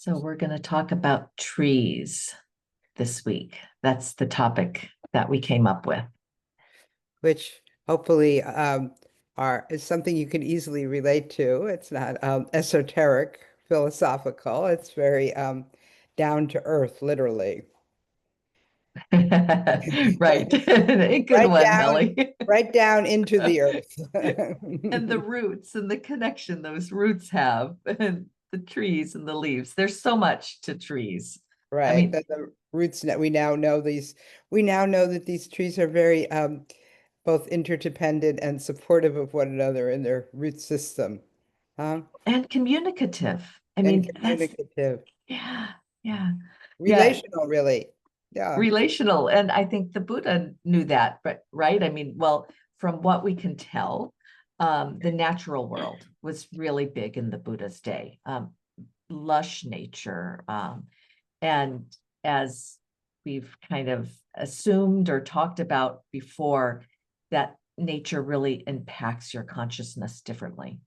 So we're going to talk about trees this week. That's the topic that we came up with. Which hopefully is something you can easily relate to. It's not esoteric, philosophical. It's very down to earth, literally. Right. A good Right one, down, Nelly. right down into the earth. And the roots and the connection those roots have, and the trees and the leaves. There's so much to trees. I Right. mean, That the roots that we now know that these trees are very both interdependent and supportive of one another in their root system. Huh? and communicative. I And mean, that's, communicative. yeah, yeah, yeah. Relational, really. Yeah. Relational. And I think the Buddha knew that, but right? I mean, well, from what we can tell, the natural world was really big in the Buddha's day. Lush nature. And as we've kind of assumed or talked about before, that nature really impacts your consciousness differently.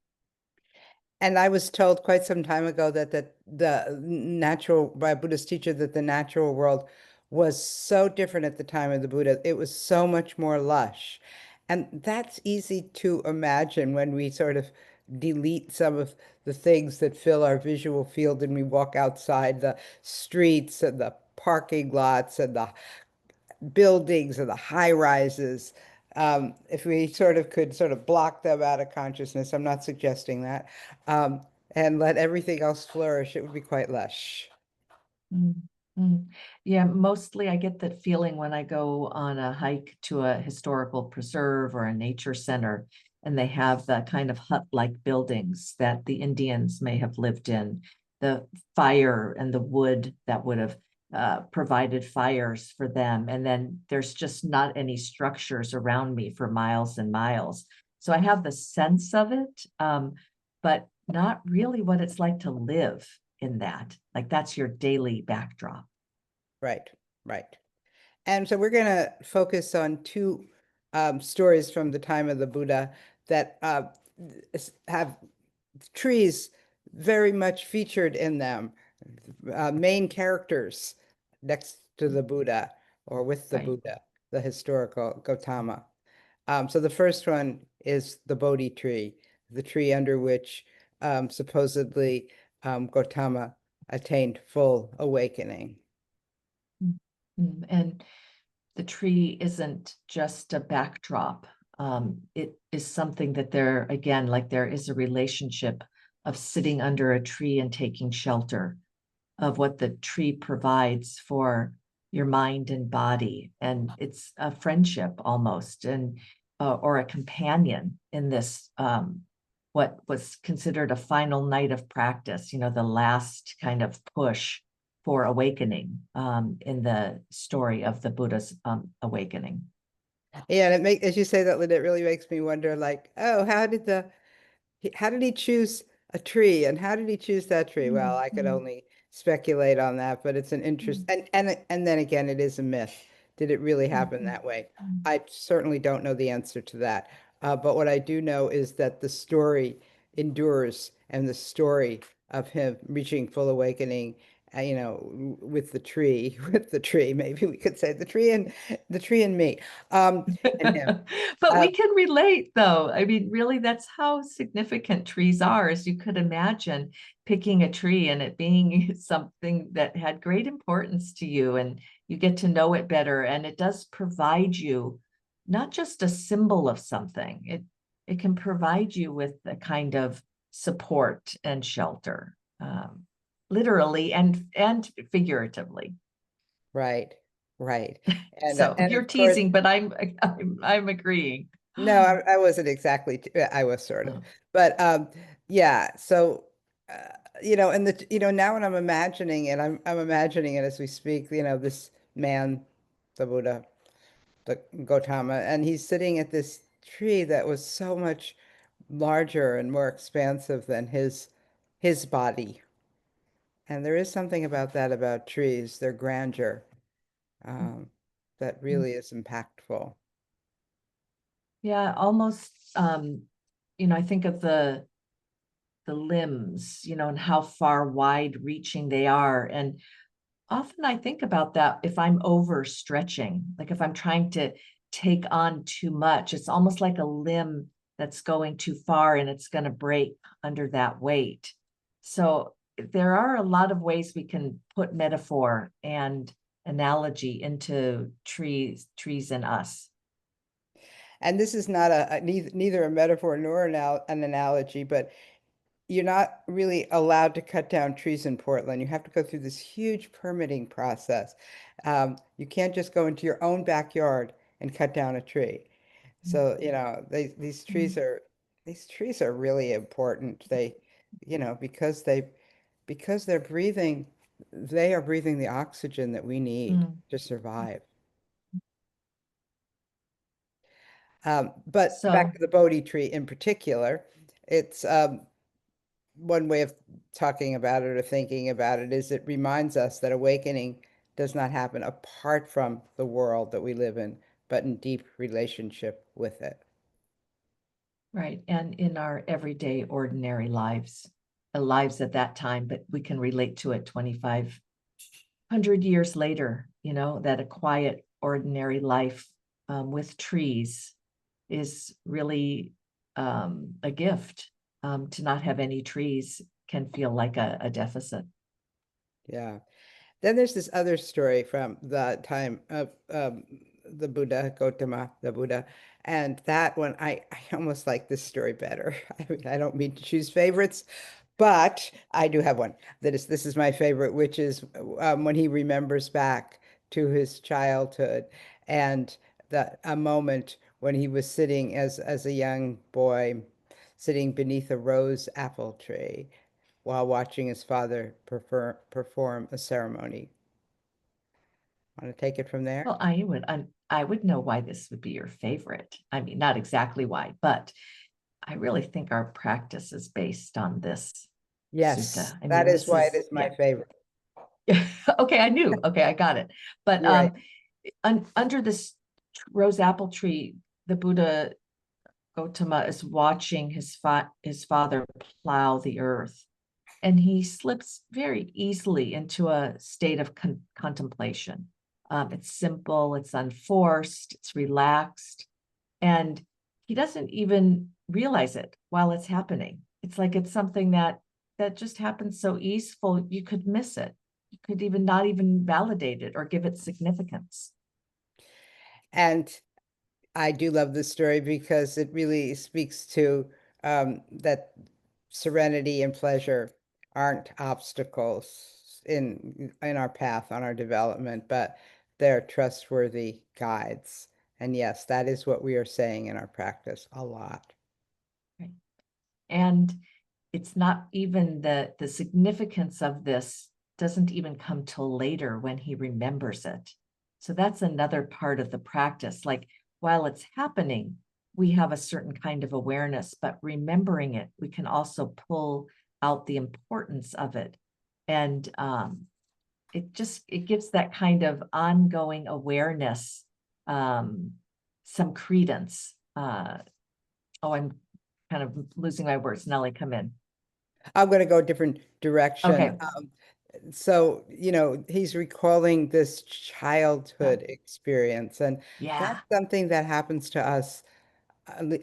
And I was told quite some time ago that the natural, by a Buddhist teacher, that the natural world was so different at the time of the Buddha. It was so much more lush. And that's easy to imagine when we sort of delete some of the things that fill our visual field and we walk outside the streets and the parking lots and the buildings or the high rises. If we could sort of block them out of consciousness, I'm not suggesting that, and let everything else flourish, it would be quite lush. Mm, mm. Yeah, mostly I get that feeling when I go on a hike to a historical preserve or a nature center, and they have the kind of hut-like buildings that the Indians may have lived in, the fire and the wood that would have provided fires for them. And then there's just not any structures around me for miles and miles. So I have the sense of it, but not really what it's like to live in that. Like that's your daily backdrop. Right, right. And so we're going to focus on two stories from the time of the Buddha that have trees very much featured in them, main characters next to the Buddha or with the Right. Buddha, the historical Gautama. So the first one is the Bodhi tree, the tree under which supposedly Gautama attained full awakening. And the tree isn't just a backdrop. It is something that there, again, like there is a relationship of sitting under a tree and taking shelter of what the tree provides for your mind and body. And it's a friendship almost, and or a companion in this what was considered a final night of practice, the last kind of push for awakening in the story of the Buddha's awakening. Yeah, and as you say that, Lynn, it really makes me wonder, like, oh, how did he choose a tree, and how did he choose that tree? Well, I could Mhm. only speculate on that, but it's an interest, and then again, it is a myth. Did it really happen Mhm. that way? I certainly don't know the answer to that. But what I do know is that the story endures, and the story of him reaching full awakening, with the tree, with the tree, maybe we could say the tree and me, and him. But Uh, we can relate, though. I mean, really, that's how significant trees are, as you could imagine picking a tree and it being something that had great importance to you, and you get to know it better. And it does provide you not just a symbol of something, it can provide you with a kind of support and shelter, literally and figuratively. right, right, So and you're of course. teasing, but I'm agreeing. No, I wasn't exactly, I was sort of, Oh. but yeah, so and now when I'm imagining it, I'm imagining it as we speak, this man, the Buddha, the Gautama, and he's sitting at this tree that was so much larger and more expansive than his body. And there is something about that, about trees, their grandeur, um, that really is impactful. Yeah, almost I think of limbs, and how far wide reaching they are. And often I think about that if I'm overstretching, like if I'm trying to take on too much, it's almost like a limb that's going too far and it's going to break under that weight. So there are a lot of ways we can put metaphor and analogy into trees and us. And this is not neither a metaphor nor an analogy, but you're not really allowed to cut down trees in Portland. You have to go through this huge permitting process. You can't just go into your own backyard and cut down a tree. So, Mm, these trees are really important. Because they're breathing, they are breathing the oxygen that we need mm. to survive. But back So, to the Bodhi tree in particular, it's one way of talking about it or thinking about it is it reminds us that awakening does not happen apart from the world that we live in, but in deep relationship with it. right. And in our everyday, ordinary lives, lives at that time, but we can relate to it 2,500 years later, that a quiet, ordinary life with trees is really a gift. To not have any trees can feel like a deficit. Yeah. Then there's this other story from the time of the Buddha, Gautama, the Buddha. And that one, I almost like this story better. I mean, I don't mean to choose favorites, but I do have one this is my favorite, which is when he remembers back to his childhood and a moment when he was sitting as a young boy, sitting beneath a rose apple tree while watching his father perform a ceremony. Want to take it from there? Well, I would know why this would be your favorite. I mean, not exactly why, but I really think our practice is based on this Yes, sutta. I that mean, is this why it is, is my yeah. favorite. Okay, I knew. Okay, I got it. But You're right. under this rose apple tree, the Buddha Gautama is watching his father plow the earth, and he slips very easily into a state of contemplation. It's simple, it's unforced, it's relaxed, and he doesn't even realize it while it's happening. It's like it's something that just happens so easeful, you could miss it. You could even not even validate it or give it significance. And I do love this story because it really speaks to that serenity and pleasure aren't obstacles in our path on our development, but they're trustworthy guides. And yes, that is what we are saying in our practice a lot. Right? And it's not even the significance of this doesn't even come till later when he remembers it. So that's another part of the practice. Like while it's happening, we have a certain kind of awareness, but remembering it, we can also pull out the importance of it. And it gives that kind of ongoing awareness um, some credence. I'm kind of losing my words. Nelly, come in. I'm going to go a different direction. Okay. So, he's recalling this Yeah. childhood experience, and that's Yeah. something that happens to us,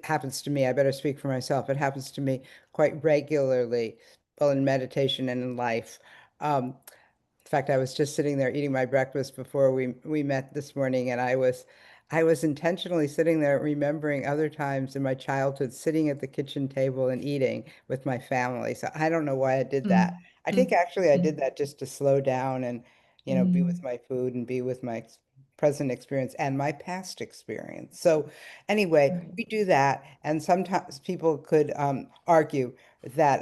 happens to me. I better speak for myself. It happens to me quite regularly, well, in meditation and in life. In fact, I was just sitting there eating my breakfast before we met this morning, and I was intentionally sitting there remembering other times in my childhood sitting at the kitchen table and eating with my family. So I don't know why I did that. Mm, I think mm, actually I mm, did that just to slow down and, be with mm. my food and be with my present experience and my past experience. So anyway, Right. we do that, and sometimes people could argue that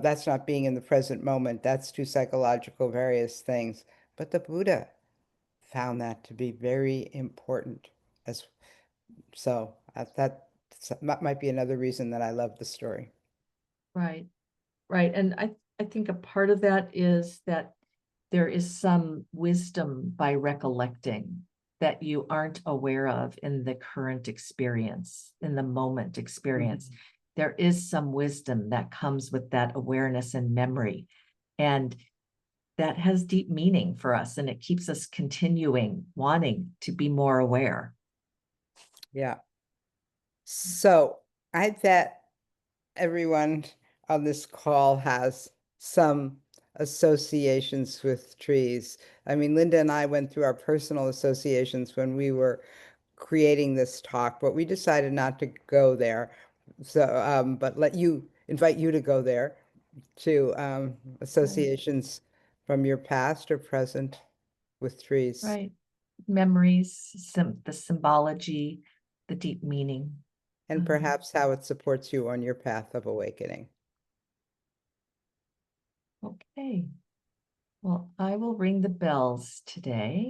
that's not being in the present moment. That's too psychological, various things. But the Buddha found that to be very important as so that might be another reason that I love the story. Right. Right. And I think a part of that is that there is some wisdom by recollecting that you aren't aware of in the current experience, in the moment experience. Mhm. there is some wisdom that comes with that awareness and memory. And that has deep meaning for us, and it keeps us continuing, wanting to be more aware. Yeah. So I bet everyone on this call has some associations with trees. I mean, Linda and I went through our personal associations when we were creating this talk, but we decided not to go there. So, but invite you to go there to associations from your past or present with trees, Right. Memories, the symbology, the deep meaning. and perhaps how it supports you on your path of awakening. Okay. Well, I will ring the bells today.